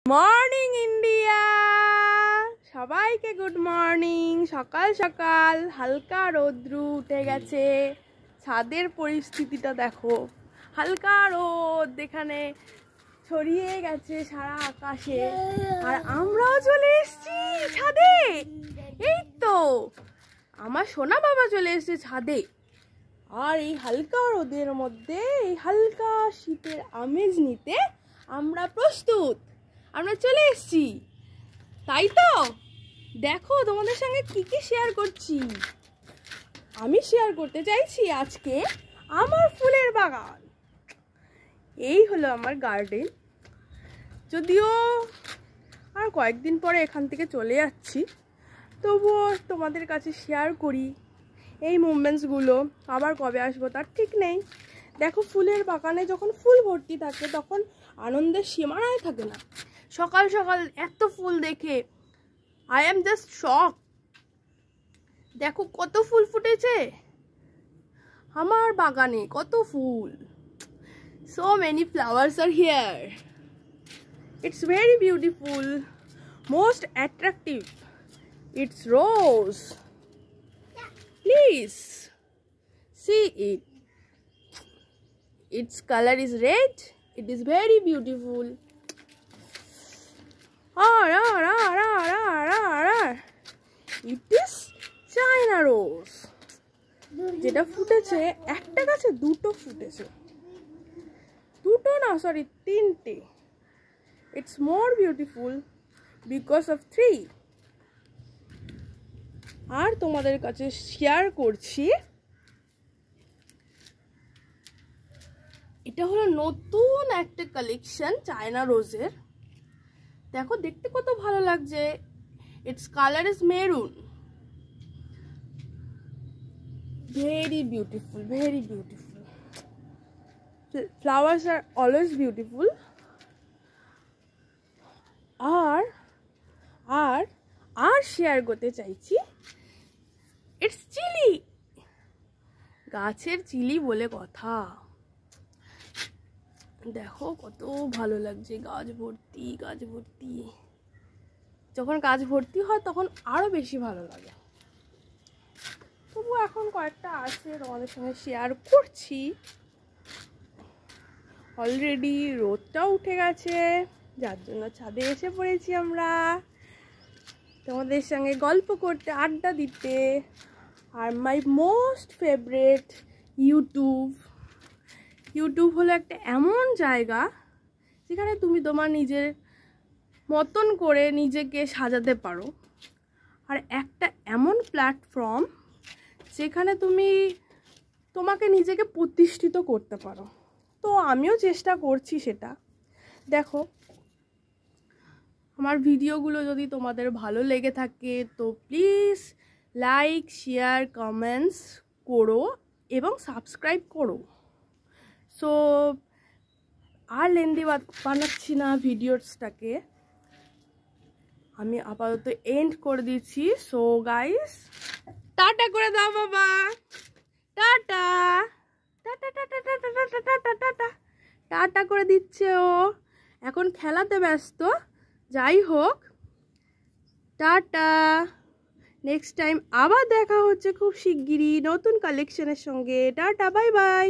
Morning India, সবাইকে good morning. সকাল সকাল হালকা রৌদ্র উঠে গেছে। ছাদের পরিস্থিতিটা দেখো, হালকা রোদ এখানে ছড়িয়ে গেছে সারা আকাশে, আর আমরাও চলে এসেছি ছাদে। এই তো আমার সোনা বাবা চলে এসেছে ছাদে, আর এই হালকা রোদের মধ্যে এই হালকা শীতের আমেজ নিতে আমরা প্রস্তুত। আমরা চলে এসেছি, তাই তো দেখো তোমাদের সঙ্গে কি কি শেয়ার করছি। আমি শেয়ার করতে চাইছি আজকে আমার ফুলের বাগান। এই হলো আমার গার্ডেন। যদিও আর কয়েকদিন পরে এখান থেকে চলে যাচ্ছি, তবুও তোমাদের কাছে শেয়ার করি এই মুভমেন্টসগুলো। আবার কবে আসবো তার ঠিক নেই। দেখো ফুলের বাগানে যখন ফুল ভর্তি থাকে তখন আনন্দের সীমানায় থাকে না। সকাল সকাল এত ফুল দেখে আই এম জাস্ট শক। দেখো কত ফুল ফুটেছে আমার বাগানে, কত ফুল। So many flowers are here. It's very beautiful, most attractive. It's rose, please see it. Its color is red. It is very beautiful. It is China rose. যেটা ফুটেছে একটা গাছে দুটো ফুটেছে, দুটো না সরি তিনটে। It's more beautiful because of three. আর তোমাদের কাছে শেয়ার করছি, এটা হলো নতুন একটা কালেকশন চায়না রোজের। দেখো দেখতে কত ভালো লাগছে। Its colour is maroon. Very beautiful, very beautiful. Flowers are always beautiful. আর আর আর শেয়ার করতে চাইছি ইটস চিলি। গাছের চিলি বলে কথা। দেখো কত ভালো লাগছে, গাছ ভর্তি, গাছ ভর্তি। যখন গাছ ভর্তি হয় তখন আরো বেশি ভালো লাগে। তবু এখন কয়েকটা আছে তোমাদের সঙ্গে শেয়ার করছি। অলরেডি রোদটাও উঠে গেছে, যার জন্য ছাদে এসে পড়েছি আমরা তোমাদের সঙ্গে গল্প করতে, আড্ডা দিতে। আর মাই মোস্ট ফেভারিট ইউটিউব হলো একটা এমন জায়গা যেখানে তুমি তোমার নিজের মতন করে নিজেকে সাজাতে পারো, আর একটা এমন প্ল্যাটফর্ম যেখানে তুমি তোমাকে নিজেকে প্রতিষ্ঠিত করতে পারো। তো আমিও চেষ্টা করছি সেটা। দেখো আমার ভিডিওগুলো যদি তোমাদের ভালো লেগে থাকে তো প্লিজ লাইক, শেয়ার, কমেন্টস করো এবং সাবস্ক্রাইব করো। সো আর লেন্দি বানাচ্ছি না ভিডিওসটাকে, আমি আপাতত এন্ড করে দিচ্ছি। সো গাইস টাটা করে দাও বাবা, tata tata tata tata tata tata tata করে দিচ্ছে ও। এখন খেলাতে ব্যস্ত, যাই হোক টাটা। নেক্সট টাইম আবার দেখা হচ্ছে খুব শিগগিরই নতুন কালেকশনের সঙ্গে। Tata, bye bye.